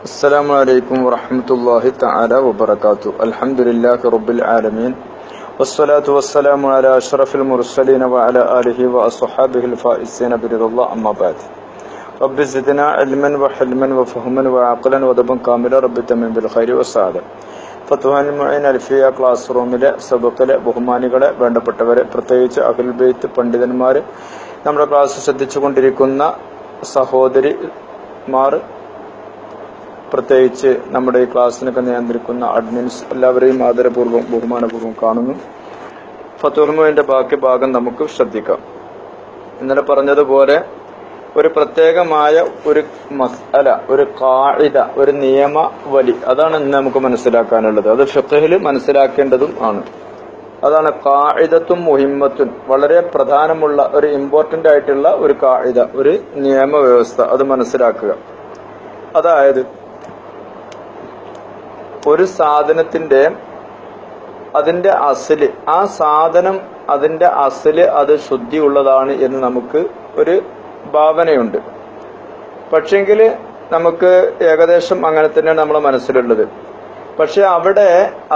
السلام عليكم ورحمة الله تعالى وبركاته. الحمد لله رب العالمين والصلاة والسلام على أشرف المرسلين وعلى آله وأصحابه الفائزين برضا الله. أما بعد رب زدنا علما وحلما وفهما وعقلا ودبا كاملا رب تمن بالخير والسعادة. ഫത്വഹുൽ Moeen Alfiya class റൂമിലെ സബക്കിലെ ബഹുമാനികളെ, വേണ്ടപ്പെട്ടവരെ, പ്രത്യേകിച്ച് അഹ്ലുൽ ബൈത്ത് പണ്ഡിതന്മാർ, നമ്മുടെ ക്ലാസ് ശ്രദ്ധിച്ചുകൊണ്ടിരിക്കുന്ന സഹോദരിമാർ, പ്രത്യേകിച്ച് നമ്മുടെ ഈ ക്ലാസ്സിനൊക്കെ നിയന്ത്രിക്കുന്ന അഡ്മിൻസ്, എല്ലാവരെയും ആദരപൂർവ്വം ബഹുമാനപൂർവ്വം കാണുന്നു. ഫത്വഹുൽ മുഈന്റെ ബാക്കി ഭാഗം നമുക്ക് ശ്രദ്ധിക്കാം. ഇന്നലെ പറഞ്ഞതുപോലെ ഒരു പ്രത്യേകമായ ഒരു മസ്അല, ഒരു ഖാഇദ, ഒരു നിയമവലി, അതാണ് ഇന്ന് നമുക്ക് മനസ്സിലാക്കാനുള്ളത്. അത് ഫിഖ്ഹിൽ മനസ്സിലാക്കേണ്ടതും ആണ്. അതാണ് ഖാഇദത്തും മുഹിമ്മത്തും, വളരെ പ്രധാനമുള്ള ഒരു ഇമ്പോർട്ടന്റ് ആയിട്ടുള്ള ഒരു ഖാഇദ, ഒരു നിയമവ്യവസ്ഥ. അത് മനസ്സിലാക്കുക. അതായത് ഒരു സാധനത്തിന്റെ അതിന്റെ അസ്ല്, ആ സാധനം അതിന്റെ അസ്ല് അത് ശുദ്ധിയുള്ളതാണ് എന്ന് നമുക്ക് ഒരു ഭാവനയുണ്ട്. പക്ഷെങ്കിൽ നമുക്ക് ഏകദേശം അങ്ങനെ തന്നെയാണ് നമ്മളെ മനസ്സിലുള്ളത്. പക്ഷെ അവിടെ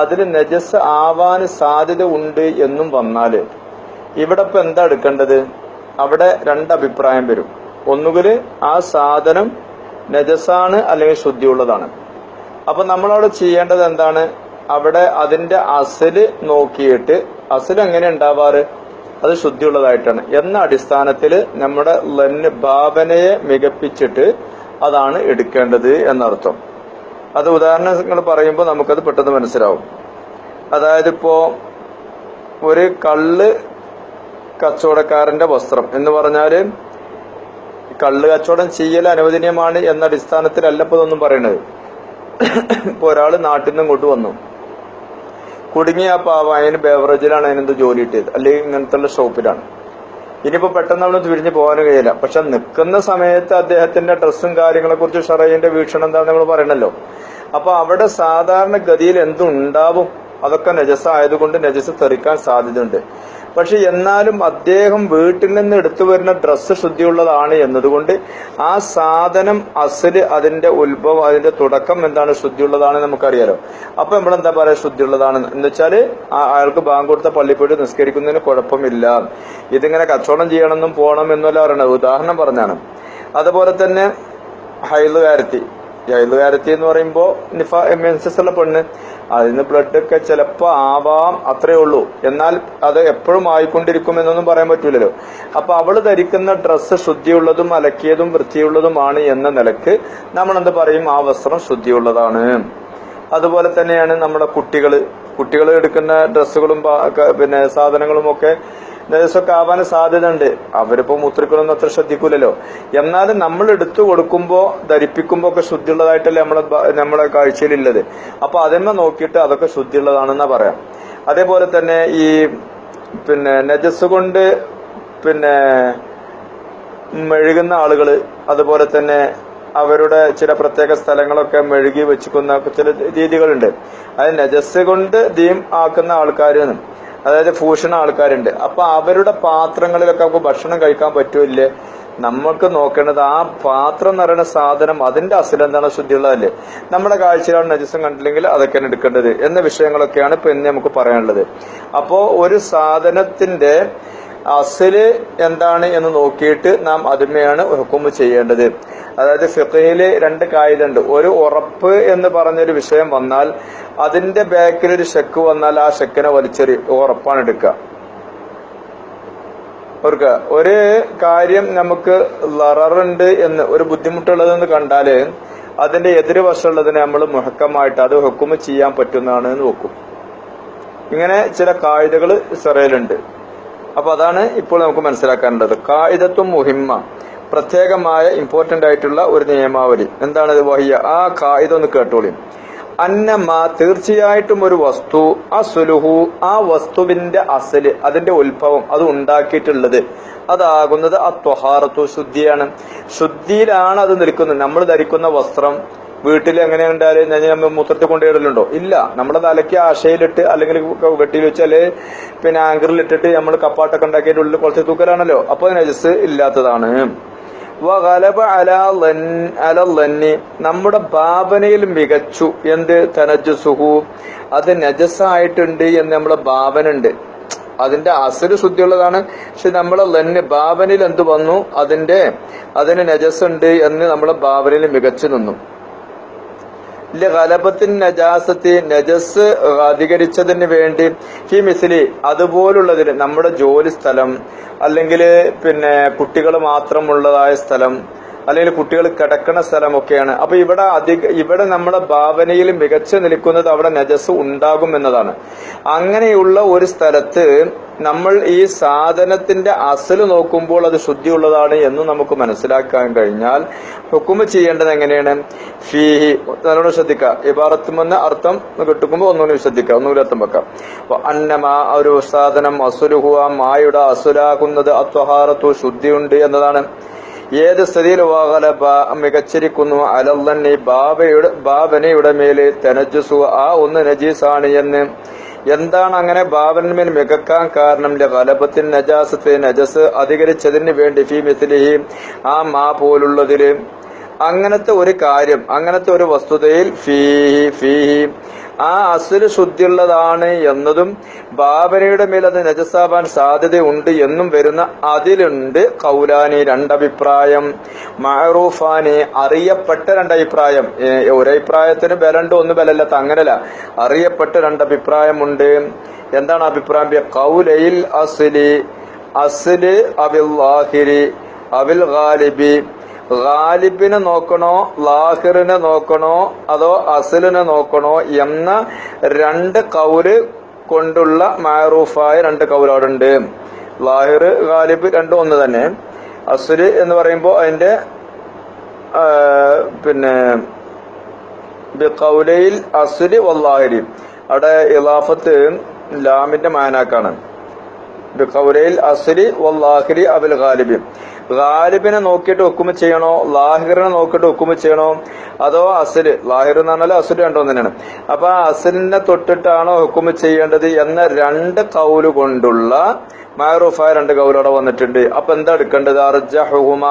അതിന് നജസ് ആവാൻ സാധ്യത ഉണ്ട് എന്നും വന്നാല് ഇവിടെ ഇപ്പൊ എന്താ എടുക്കേണ്ടത്? അവിടെ രണ്ടഭിപ്രായം വരും. ഒന്നുകിൽ ആ സാധനം നജസാണ് അല്ലെങ്കിൽ ശുദ്ധിയുള്ളതാണ്. അപ്പൊ നമ്മളവിടെ ചെയ്യേണ്ടത് എന്താണ്? അവിടെ അതിന്റെ അസ്ല് നോക്കിയിട്ട്, അസ്ല് എങ്ങനെ ഉണ്ടാവാറ്? അത് ശുദ്ധിയുള്ളതായിട്ടാണ് എന്ന അടിസ്ഥാനത്തിൽ നമ്മുടെ ഭാവനയെ മികപ്പിച്ചിട്ട് അതാണ് എടുക്കേണ്ടത് എന്നർത്ഥം. അത് ഉദാഹരണങ്ങൾ പറയുമ്പോൾ നമുക്കത് പെട്ടെന്ന് മനസ്സിലാവും. അതായത് ഇപ്പോ ഒരു കള്ള് കച്ചവടക്കാരന്റെ വസ്ത്രം എന്ന് പറഞ്ഞാല് കള്ള് കച്ചവടം ചെയ്യൽ അനുവദനീയമാണ് എന്ന അടിസ്ഥാനത്തിലല്ല ഇപ്പൊ ഇതൊന്നും പറയണത്. ഇപ്പൊ ഒരാള് നാട്ടിൽ നിന്ന് ഇങ്ങോട്ട് വന്നു, കുടുങ്ങിയ ആ പാവം അതിന് ബേവറേജിലാണ് അതിനെന്ത് ജോലി കിട്ടിയത്, അല്ലെങ്കിൽ ഇങ്ങനത്തെ ഷോപ്പിലാണ്. ഇനിയിപ്പോ പെട്ടെന്ന് നമ്മൾ തിരിഞ്ഞു പോകാനും കഴിയില്ല. പക്ഷെ നിൽക്കുന്ന സമയത്ത് അദ്ദേഹത്തിന്റെ ഡ്രസ്സും കാര്യങ്ങളെ കുറിച്ച് ഷറഈന്റെ വീക്ഷണം എന്താണെന്ന് നമ്മൾ പറയണല്ലോ. അപ്പൊ അവിടെ സാധാരണ ഗതിയിൽ എന്തുണ്ടാവും? അതൊക്കെ നജസ് ആയതുകൊണ്ട് നജസ് തെറിക്കാൻ സാധ്യതയുണ്ട്. പക്ഷെ എന്നാലും അദ്ദേഹം വീട്ടിൽ നിന്ന് എടുത്തു വരുന്ന ഡ്രസ്സ് ശുദ്ധിയുള്ളതാണ് എന്നതുകൊണ്ട് ആ സാധനം അസ്ല്, അതിന്റെ ഉത്ഭവം, അതിന്റെ തുടക്കം എന്താണ്? ശുദ്ധിയുള്ളതാണ് നമുക്കറിയാലോ. അപ്പൊ നമ്മളെന്താ പറയാ? ശുദ്ധിയുള്ളതാണ് എന്ന് വെച്ചാല് അയാൾക്ക് ബാങ്ക് കൊടുത്ത പള്ളിയിൽ പോയിട്ട് നിസ്കരിക്കുന്നതിന് കുഴപ്പമില്ല. ഇതിങ്ങനെ കച്ചവടം ചെയ്യണമെന്നും പോകണം എന്നല്ല പറയണത്, ഉദാഹരണം പറഞ്ഞാണ്. അതുപോലെ തന്നെ ഹൈലുകാരത്തി എന്ന് പറയുമ്പോ മെൻസസ് ഉള്ള പെണ്ണ്, അതിന് ബ്ലഡ് ഒക്കെ ചിലപ്പോ ആവാം, അത്രേ ഉള്ളൂ. എന്നാൽ അത് എപ്പോഴും ആയിക്കൊണ്ടിരിക്കും എന്നൊന്നും പറയാൻ പറ്റൂലല്ലോ. അപ്പൊ അവള് ധരിക്കുന്ന ഡ്രസ്സ് ശുദ്ധിയുള്ളതും അലക്കിയതും വൃത്തിയുള്ളതുമാണ് എന്ന നിലക്ക് നമ്മൾ എന്ത് പറയും? ആ വസ്ത്രം ശുദ്ധിയുള്ളതാണ്. അതുപോലെ തന്നെയാണ് നമ്മുടെ കുട്ടികൾ എടുക്കുന്ന ഡ്രസ്സുകളും പിന്നെ സാധനങ്ങളും ഒക്കെ നജസൊക്കെ ആവാൻ സാധ്യത ഉണ്ട്. അവരിപ്പോ മൂത്രികളൊന്നും അത്ര ശ്രദ്ധിക്കൂലല്ലോ. എന്നാലും നമ്മൾ എടുത്തു കൊടുക്കുമ്പോ, ധരിപ്പിക്കുമ്പോ ഒക്കെ ശുദ്ധിയുള്ളതായിട്ടല്ലേ നമ്മളെ കാഴ്ചയിലുള്ളത്. അപ്പൊ അതിന്മ നോക്കിയിട്ട് അതൊക്കെ ശുദ്ധിയുള്ളതാണെന്നാ പറയാം. അതേപോലെ തന്നെ ഈ പിന്നെ നജസ് കൊണ്ട് പിന്നെ മെഴുകുന്ന ആളുകള്, അതുപോലെ തന്നെ അവരുടെ ചില പ്രത്യേക സ്ഥലങ്ങളൊക്കെ മെഴുകി വെച്ചിക്കുന്ന ചില രീതികളുണ്ട്. അത് നജസ് കൊണ്ട് ദീം ആക്കുന്ന ആൾക്കാരെന്നും, അതായത് ഭൂഷണ ആൾക്കാരുണ്ട്. അപ്പൊ അവരുടെ പാത്രങ്ങളിലൊക്കെ നമുക്ക് ഭക്ഷണം കഴിക്കാൻ പറ്റൂല്ലേ? നമുക്ക് നോക്കേണ്ടത് ആ പാത്രം എന്ന് പറയുന്ന സാധനം അതിന്റെ അസ്ല് എന്താണ്? ശുദ്ധിയുള്ളതല്ലേ? നമ്മുടെ കാഴ്ചയിലാണ് നജസം കണ്ടില്ലെങ്കിൽ അതൊക്കെയാണ് എടുക്കേണ്ടത് എന്ന വിഷയങ്ങളൊക്കെയാണ് ഇപ്പൊ ഇന്ന് നമുക്ക് പറയാനുള്ളത്. അപ്പോ ഒരു സാധനത്തിന്റെ അസ്ല് എന്താണ് എന്ന് നോക്കിയിട്ട് നാം അതിന്മേയാണ് ഹുക്മ് ചെയ്യേണ്ടത്. അതായത് ഫിഖ്ഹില് രണ്ട് കായിക ഉണ്ട്. ഒരു ഉറപ്പ് എന്ന് പറഞ്ഞൊരു വിഷയം വന്നാൽ അതിന്റെ ബാക്കിൽ ഒരു ഷെക്ക് വന്നാൽ ആ ഷെക്കിനെ വലിച്ചെറി ഉറപ്പാണ് എടുക്കുക. ഒരു കാര്യം നമുക്ക് ലററുണ്ട് എന്ന്, ഒരു ബുദ്ധിമുട്ടുള്ളതെന്ന് കണ്ടാല് അതിന്റെ എതിർവശമുള്ളതിനെ നമ്മൾ മുഹക്കമായിട്ട് അത് ഹുക്മ് ചെയ്യാൻ പറ്റുന്നതാണ് എന്ന് വെക്കും. ഇങ്ങനെ ചില കായികകൾ ഇസ്രായേലുണ്ട്. അപ്പൊ അതാണ് ഇപ്പോൾ നമുക്ക് മനസ്സിലാക്കാനുള്ളത്. ഖാഇദത്തും മുഹിമ്മ, പ്രത്യേകമായ ഇമ്പോർട്ടന്റ് ആയിട്ടുള്ള ഒരു നിയമാവലി. എന്താണത്? വഹിയ, ആ ഖാഇദ ഒന്ന് കേട്ടോളി. അന്നമ, തീർച്ചയായിട്ടും ഒരു വസ്തു, അസ്ലുഹു, ആ വസ്തുവിന്റെ അസ്ല്, അതിന്റെ ഉത്ഭവം, അത് ഉണ്ടാക്കിയിട്ടുള്ളത്, അതാകുന്നത് അത്വഹാറത്തു, ശുദ്ധിയാണ്. ശുദ്ധിയിലാണ് അത് നിൽക്കുന്നത്. നമ്മൾ ധരിക്കുന്ന വസ്ത്രം വീട്ടിൽ എങ്ങനെ ഉണ്ടായാലും നമ്മൾ മൂത്രത്തിൽ കൊണ്ടുപോയിടലുണ്ടോ? ഇല്ല. നമ്മളത് അലക്കി ആശയിലിട്ട് അല്ലെങ്കിൽ വെട്ടിയിൽ വെച്ച് അല്ലെങ്കിൽ പിന്നെ ആങ്കറിലിട്ടിട്ട് നമ്മൾ കപ്പാട്ടൊക്കെ ഉണ്ടാക്കിയതിന്റെ ഉള്ളിൽ കുറച്ച് തൂക്കലാണല്ലോ. അപ്പൊ നജസ് ഇല്ലാത്തതാണ്. വഗലബ അലല്ലന്നി നമ്മുടെ ഭാവനയിൽ മികച്ചു എന്ത് തനജസുഹു അത് നജസായിട്ടുണ്ട് എന്ന് നമ്മളെ ഭാവന ഉണ്ട്. അതിന്റെ അസല് ശുദ്ധിയുള്ളതാണ്. പക്ഷെ നമ്മളെ ലന്ന് ഭാവനയിൽ എന്ത് വന്നു അതിന് നജസുണ്ട് എന്ന് നമ്മളെ ഭാവനയിൽ മികച്ചു നിന്നു. ഗലബത്തിൻ നജാസത്തി നജസ് അധികരിച്ചതിന് വേണ്ടി ഫി മിസ്ലി അതുപോലുള്ളതിന് നമ്മുടെ ജോലി സ്ഥലം അല്ലെങ്കിൽ പിന്നെ കുട്ടികൾ മാത്രമുള്ളതായ സ്ഥലം അല്ലെങ്കിൽ കുട്ടികൾ കിടക്കുന്ന സ്ഥലമൊക്കെയാണ്. അപ്പൊ ഇവിടെ നമ്മുടെ ഭാവനയിൽ മികച്ചു നിൽക്കുന്നത് അവിടെ നജസ് ഉണ്ടാകും എന്നതാണ്. അങ്ങനെയുള്ള ഒരു സ്ഥലത്ത് നമ്മൾ ഈ സാധനത്തിന്റെ അസല് നോക്കുമ്പോൾ അത് ശുദ്ധിയുള്ളതാണ് എന്ന് നമുക്ക് മനസ്സിലാക്കാൻ കഴിഞ്ഞാൽ ഹുക്കുമ് ചെയ്യേണ്ടത് എങ്ങനെയാണ്? ഫീഹി നല്ലോണം ശ്രദ്ധിക്കുക. ഇബാറത്തുമെന്ന് അർത്ഥം കിട്ടുമ്പോൾ ഒന്നുകൂടി ശ്രദ്ധിക്കുക, ഒന്നുകൂടി അർത്ഥം വെക്കാം. അന്നമാ ഒരു സാധനം അസുലുഹുവ മായുടെ അസുലാകുന്നത് അത്വഹാറത്തു ശുദ്ധിയുണ്ട് എന്നതാണ്. ഏത് സ്ഥിതിയിൽ വാഗലബ മികച്ചിരിക്കുന്നു അലല്ലന്നി ഭാവനയുടെ മേല് തനജുസു ആ ഒന്ന് നജീസാണ് എന്ന്. എന്താണ് അങ്ങനെ ഭാവനമേൽ മികക്കാൻ കാരണം? ഗലബത്തിൻ നജാസത്ത് നജസ് അധികരിച്ചതിന് വേണ്ടി ഫീ മിസ്ലിഹി ആ മാ പോലുള്ളതില് അങ്ങനത്തെ ഒരു കാര്യം അങ്ങനത്തെ ഒരു വസ്തുതയിൽ ഫീഹി ആ അസുല് ശുദ്ധിയുള്ളതാണ് എന്നതും ഭാവനയുടെ മേൽ അത് നജസാവാൻ സാധ്യതയുണ്ട് എന്നും വരുന്ന അതിലുണ്ട് കൗലാനി രണ്ടഭിപ്രായം, മഅറൂഫാനി അറിയപ്പെട്ട രണ്ടഭിപ്രായം. ഒരഭിപ്രായത്തിന് ബലണ്ട് ഒന്ന് ബലല്ലാത്ത അങ്ങനല്ല, അറിയപ്പെട്ട രണ്ടഭിപ്രായമുണ്ട്. എന്താണ് അഭിപ്രായം? കൗലയിൽ അസ്ല് അവിൽ ലാഹിരി അവിൽ ഗാലിബി ഗാലിബിനെ നോക്കണോ ലാഹിറിനെ നോക്കണോ അതോ അസലിനെ നോക്കണോ എന്ന രണ്ട് കൗല് കൊണ്ടുള്ള മഅറൂഫായ രണ്ട് കൗലുകളുണ്ട്. ലാഹിർ ഗാലിബ് രണ്ടും ഒന്ന് തന്നെ. അസ്ല് എന്ന് പറയുമ്പോൾ അതിന്റെ പിന്നെ ബിഖൗലയിൽ അസ്ലി വല്ലാഹിരി അവിടെ ഇളാഫത്ത് ലാമിന്റെ മാനാക്കാണ്. ബിഖൗലയിൽ അസ്ലി വല്ലാഹിരി അബിൽ ഗാലിബി ഗാലിബിനെ നോക്കിയിട്ട് ഹുക്കുമ് ചെയ്യണോ ലാഹിറിനെ നോക്കിയിട്ട് ഹുക്കുമ് ചെയ്യണോ അതോ അസ്ല് ലാഹിർ എന്ന് പറഞ്ഞാൽ അസ്ല് രണ്ടോ തന്നെയാണ്. അപ്പൊ ആ അസ്ലിനെ തൊട്ടിട്ടാണോ ഹുക്കുമ് ചെയ്യേണ്ടത് എന്ന രണ്ട് കൗല് കൊണ്ടുള്ള മഅറൂഫായ രണ്ട് കൗലോടെ വന്നിട്ടുണ്ട്. അപ്പൊ എന്താ എടുക്കേണ്ടത്? അർജഹുമ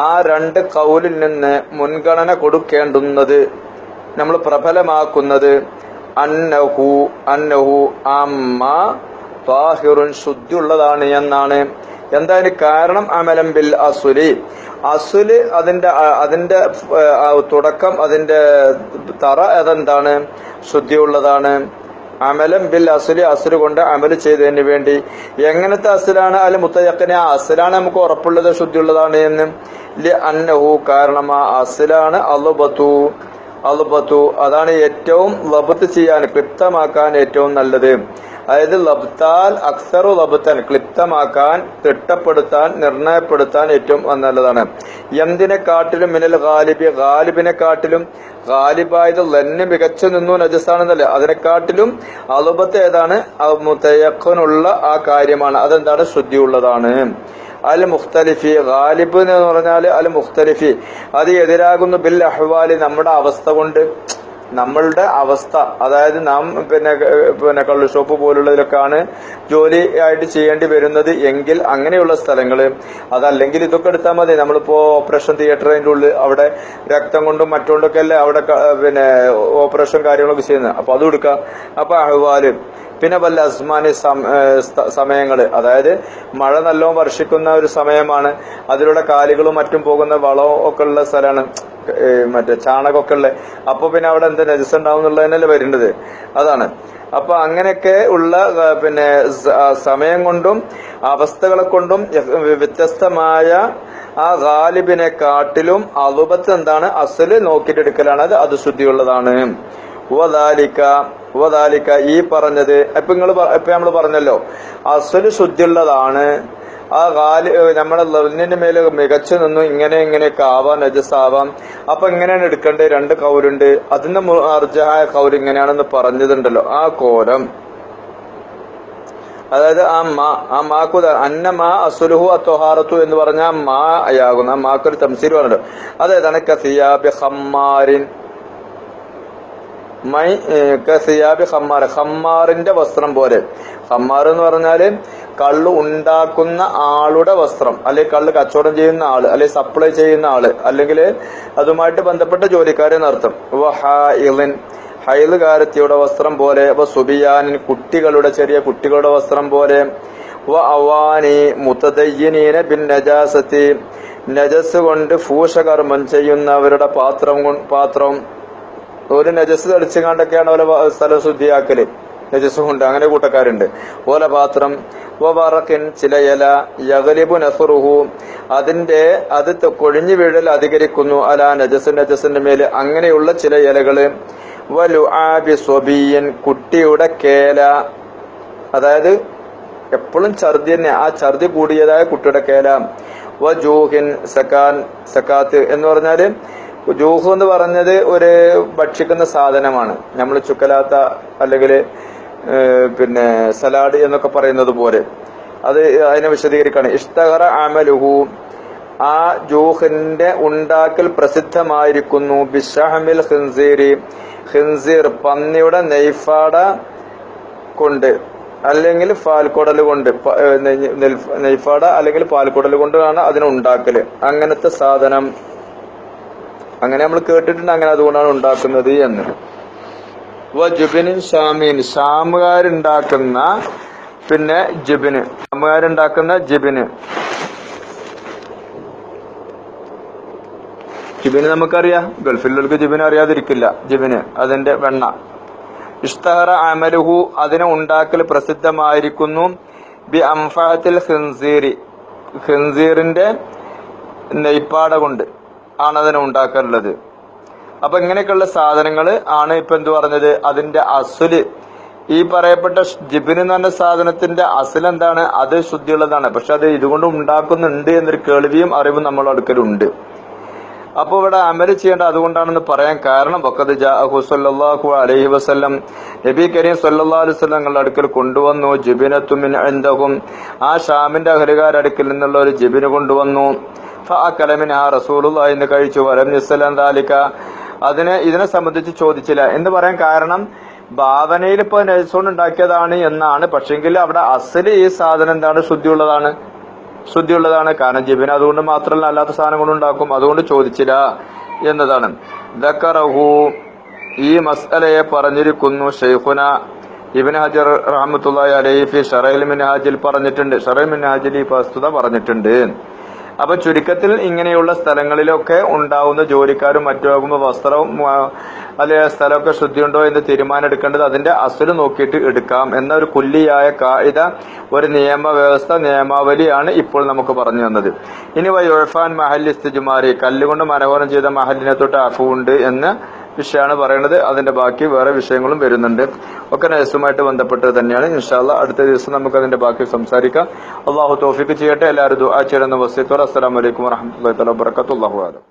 ആ രണ്ട് കൗലിൽ നിന്ന് മുൻഗണന കൊടുക്കേണ്ടുന്നത് നമ്മൾ പ്രബലമാക്കുന്നത് അന്നഹു അമ്മ താഹിറുൻ ശുദ്ധിയുള്ളതാണ് എന്നാണ്. എന്താ അതിന് കാരണം? അമലം ബിൽ അസുല് അതിന്റെ തുടക്കം അതിന്റെ തറ അതെന്താണ്? ശുദ്ധിയുള്ളതാണ്. അമലം ബിൽ അസുല് കൊണ്ട് അമല് ചെയ്തതിന് വേണ്ടി. എങ്ങനത്തെ അസുലാണ്? അല്ല മുത്തയക്കനെ ആ അസുലാണ് നമുക്ക് ഉറപ്പുള്ളത് ശുദ്ധിയുള്ളതാണ് എന്ന്. അന്നഹു കാരണം ആ അസുലാണ് അലുബത്തു അതാണ് ഏറ്റവും ലബത്ത് ചെയ്യാൻ ക്ലിപ്തമാക്കാൻ ഏറ്റവും നല്ലത്. അതായത് ലബ്താൽ അക്സറു ലബ്തൻ ക്ലിപ്തമാക്കാൻ തിട്ടപ്പെടുത്താൻ നിർണയപ്പെടുത്താൻ ഏറ്റവും നല്ലതാണ്. എന്തിനെക്കാട്ടിലും മിനൽ ഗാലിബിനെ കാട്ടിലും ഗാലിബായത് ലന്ന് മികച്ചു നിന്നു നജസാണെന്നല്ലേ, അതിനെക്കാട്ടിലും അലുബത്ത് ഏതാണ്? മുതയഖനുള്ള ആ കാര്യമാണ്. അതെന്താണ്? ശുദ്ധിയുള്ളതാണ്. അൽ മുഖ്തലിഫി ഗാലിബ് എന്ന് പറഞ്ഞാൽ അൽ മുഖ്തലിഫി അത് എതിരാകുന്നു ബിൽ അഹ്വാലി നമ്മുടെ അവസ്ഥ കൊണ്ട്. നമ്മളുടെ അവസ്ഥ അതായത് നാം പിന്നെ കള്ളു ഷോപ്പ് പോലുള്ളതിലൊക്കെയാണ് ജോലി ആയിട്ട് ചെയ്യേണ്ടി വരുന്നത് എങ്കിൽ അങ്ങനെയുള്ള സ്ഥലങ്ങള് അതല്ലെങ്കിൽ ഇതൊക്കെ എടുത്താൽ മതി. നമ്മളിപ്പോ ഓപ്പറേഷൻ തിയേറ്ററിന്റെ ഉള്ളിൽ അവിടെ രക്തം കൊണ്ടും മറ്റുകൊണ്ടൊക്കെ അല്ലേ അവിടെ പിന്നെ ഓപ്പറേഷൻ കാര്യങ്ങളൊക്കെ ചെയ്യുന്നത്. അപ്പൊ അതും എടുക്കാം. അപ്പൊ അഹ്വാല് പിന്നെ വല്ല അസ്മാനി സമയങ്ങള് അതായത് മഴ നല്ലോണം വർഷിക്കുന്ന ഒരു സമയമാണ്. അതിലൂടെ കാലികളും മറ്റും പോകുന്ന വളവും ഒക്കെ ഉള്ള സ്ഥലമാണ്, മറ്റേ ചാണകമൊക്കെ ഉള്ള. അപ്പൊ പിന്നെ അവിടെ എന്താ നജസ് ഉണ്ടാവും എന്നുള്ളതിനല്ലേ വരുന്നത്. അതാണ്. അപ്പൊ അങ്ങനെയൊക്കെ ഉള്ള പിന്നെ സമയം കൊണ്ടും അവസ്ഥകളെ കൊണ്ടും വ്യത്യസ്തമായ ആ ഗാലിബിനെ കാട്ടിലും അലുബത്ത് എന്താണ്? അസല് നോക്കിയിട്ടെടുക്കലാണ്. അത് ശുദ്ധിയുള്ളതാണ്. ഉപദാലിക്ക ഈ പറഞ്ഞത് ഇപ്പൊ നമ്മള് പറഞ്ഞല്ലോ അസല് ശുദ്ധിയുള്ളതാണ്. ആ നമ്മളെ ലവ്നിന്റെ മേല് മികച്ചു നിന്നു ഇങ്ങനെയൊക്കെ ആവാം നജസാവാം. അപ്പൊ എങ്ങനെയാണ് എടുക്കേണ്ടത്? രണ്ട് കൗലുണ്ട്. അതിന്റെ അർജഹായ കൗല് ഇങ്ങനെയാണെന്ന് പറഞ്ഞതുണ്ടല്ലോ ആ കോലം. അതായത് ആ മാക്കു അന്നമാ അസുലുഹു അത്വഹാറത്തു എന്ന് പറഞ്ഞ മാ ആകുന്ന മാക്കൊരു തംസീർ പറഞ്ഞല്ലോ. അതേതാണ്? കസിയാബി ഖമ്മാരിൻ സിയാബി ഖമ്മാർ, ഖമ്മാറിന്റെ വസ്ത്രം പോലെ. ഖമ്മാർ എന്ന് പറഞ്ഞാല് കള്ള് ഉണ്ടാക്കുന്ന ആളുടെ വസ്ത്രം, അല്ലെങ്കിൽ കള്ള് കച്ചവടം ചെയ്യുന്ന ആള്, അല്ലെങ്കിൽ സപ്ലൈ ചെയ്യുന്ന ആള്, അല്ലെങ്കിൽ അതുമായിട്ട് ബന്ധപ്പെട്ട ജോലിക്കാരെന്നർത്ഥം. ഹൈലുകാരത്തിയുടെ വസ്ത്രം പോലെ. സുബിയാനിൻ, കുട്ടികളുടെ ചെറിയ കുട്ടികളുടെ വസ്ത്രം പോലെ. അവാനി മുതദയ്യിനീന ബിൻ നജാസത്തി, നജസ് കൊണ്ട് ഫൂഷകർമ്മം ചെയ്യുന്നവരുടെ പാത്രം. ഒരു നജസ് തെളിച്ചുകൊണ്ടൊക്കെയാണ് ഓല സ്ഥലം ശുദ്ധിയാക്കല്, നജസ് കൊണ്ട്. അങ്ങനെ കൂട്ടക്കാരുണ്ട്. ഓല പാത്രം. വറക്കിൻ, ചില ഇല. യഗ്ലിബു നഫറുഹു, അത് കൊഴിഞ്ഞു വീഴൽ അധികരിക്കുന്നു. അല നജസിന്റെ മേല്, അങ്ങനെയുള്ള ചില ഇലകള്. വലുആബി സ്വബിയൻ, കുട്ടിയുടെ കേല, അതായത് എപ്പോഴും ഛർദി തന്നെ, ആ ഛർദി കൂടിയതായ കുട്ടിയുടെ കേല. വജൂഹിൻ സക്കാത്ത് എന്ന് പറഞ്ഞാല്, ജൂഹ് എന്ന് പറഞ്ഞത് ഒരു ഭക്ഷിക്കുന്ന സാധനമാണ്. നമ്മൾ ചുക്കലാത്ത അല്ലെങ്കിൽ പിന്നെ സലാഡ് എന്നൊക്കെ പറയുന്നത് പോലെ അത് അതിനെ വിശദീകരിക്കാണ്. ഇഷ്തഹറ അമലുഹു, ആ ജൂഹിന്റെ ഉണ്ടാക്കൽ പ്രസിദ്ധമായിരിക്കുന്നു. ബിഷഹമിൽ ഖിൻസീരി, ഖിൻസീർ പന്നിയുടെ നെയ്ഫാട കൊണ്ട്, അല്ലെങ്കിൽ പാൽക്കുടൽ കൊണ്ട്. നെയ്ഫാട അല്ലെങ്കിൽ പാൽക്കുടൽ കൊണ്ടാണ് അതിനുണ്ടാക്കല്. അങ്ങനത്തെ സാധനം, അങ്ങനെ നമ്മൾ കേട്ടിട്ടുണ്ട്, അങ്ങനെ അതുകൊണ്ടാണ് ഉണ്ടാക്കുന്നത് എന്ന്. ജുബിനിൻ ഷാമീൻ, ഷാമുകാരുണ്ടാക്കുന്ന പിന്നെ ജിബിന്, ഷാമുകാരുണ്ടാക്കുന്ന ജിബിന്. ജിബിന് നമുക്കറിയാം, ഗൾഫിലുള്ളവർക്ക് ജിബിന് അറിയാതിരിക്കില്ല. ജിബിന് അതിന്റെ വെണ്ണ. ഇഷ്തഹറ അമലുഹു, അതിനെ ഉണ്ടാക്കൽ പ്രസിദ്ധമായിരിക്കുന്നു. ബി അംഫാത്തിൽ ഖിൻസീരി, ഖിൻസീറിന്റെ നെയ്പ്പാട കൊണ്ട് ആണ് അതിനെ ഉണ്ടാക്കാറുള്ളത്. അപ്പൊ ഇങ്ങനെയൊക്കെയുള്ള സാധനങ്ങൾ ആണ് ഇപ്പൊ എന്ത് പറഞ്ഞത്, അതിന്റെ അസുല്. ഈ പറയപ്പെട്ട ജിബിന് എന്ന് പറഞ്ഞ സാധനത്തിന്റെ അസുൽ എന്താണ്, അത് ശുദ്ധിയുള്ളതാണ്. പക്ഷെ അത് ഇതുകൊണ്ട് ഉണ്ടാക്കുന്നുണ്ട് എന്നൊരു കേൾവിയും അറിവും നമ്മളുടെ അടുക്കലുണ്ട്. അപ്പൊ ഇവിടെ അമല് ചെയ്യേണ്ട അതുകൊണ്ടാണെന്ന് പറയാൻ കാരണം, വഖദ് ജാഅഹു സ്വല്ലല്ലാഹു അലൈഹി വസല്ലം, നബി കരീം സ്വല്ലല്ലാഹു അലൈഹി വസല്ലം ഞങ്ങളുടെ അടുക്കൽ കൊണ്ടുവന്നു. ജിബിനത്തു മിൻ ഇൻദഹും, ആ ഷാമിന്റെ അഹ്ലുകാരുടെ അടുക്കൽ നിന്നുള്ള ഒരു ജിബിന് കൊണ്ടുവന്നു. ഫഅകല മിൻഹാ റസൂലുള്ളാഹി, എന്ന് കഴിച്ചു. വലം യസ്അലൻ ദാലിക, ഇതിനെ സംബന്ധിച്ച് ചോദിച്ചില്ല എന്ന് പറയാൻ കാരണം, ഭാവനയിൽ ഇപ്പൊ നജസ് ഉണ്ടാക്കിയതാണ് എന്നാണ്. പക്ഷെങ്കിൽ അവിടെ അസല് ഈ സാധനം എന്താണ്, ശുദ്ധിയുള്ളതാണ്. കാരണം ജിബിന് അതുകൊണ്ട് മാത്രമല്ല അല്ലാത്ത സാധനം കൊണ്ട് ഉണ്ടാക്കും, അതുകൊണ്ട് ചോദിച്ചില്ല എന്നതാണ്. ദക്കറഹു, ഈ മസ്അലയെ പറഞ്ഞിരിക്കുന്നു ഷെയ്ഖുന ഇബ്നു ഹജർ റഹ്മത്തുള്ളാഹി അലൈഹി ഫി ശറഹുൽ മിൻഹാജിൽ പറഞ്ഞിട്ടുണ്ട്. ശറഹുൽ മിൻഹാജിൽ ഈ വസ്തുത പറഞ്ഞിട്ടുണ്ട്. അപ്പൊ ചുരുക്കത്തിൽ ഇങ്ങനെയുള്ള സ്ഥലങ്ങളിലൊക്കെ ഉണ്ടാവുന്ന ജോലിക്കാരും മറ്റുമാകുമ്പോൾ വസ്ത്രവും അല്ലെങ്കിൽ സ്ഥലമൊക്കെ ശുദ്ധിയുണ്ടോ എന്ന് തീരുമാനം എടുക്കേണ്ടത് അതിന്റെ അസുല് നോക്കിയിട്ട് എടുക്കാം എന്ന ഒരു കുല്ലിയായ കായിക ഒരു നിയമാവലിയാണ് ഇപ്പോൾ നമുക്ക് പറഞ്ഞു തന്നത്. ഇനി വയുഫാൻ മഹൽ ഇസ്തിജ്മാരി, കല്ലുകൊണ്ട് മനോഹരം ചെയ്ത മഹലിനെ തൊട്ട് അഫുണ്ട് എന്ന വിഷയമാണ് പറയുന്നത്. അതിന്റെ ബാക്കി വേറെ വിഷയങ്ങളും വരുന്നുണ്ട്. ഒക്കെ നജസുമായിട്ട് ബന്ധപ്പെട്ടത് തന്നെയാണ്. ഇൻഷാ അല്ലാഹ് അടുത്ത ദിവസം നമുക്ക് അതിന്റെ ബാക്കി സംസാരിക്കാം. അള്ളാഹു തൗഫീഖ് ചെയ്യട്ടെ. എല്ലാവരും ദുആ ചെയ്യണമെന്ന് വസിയത്തോടെ. അസ്സലാമു അലൈക്കും വറഹ്മത്തുള്ളാഹി വബറകാതുഹു. അല്ലാഹു അലം.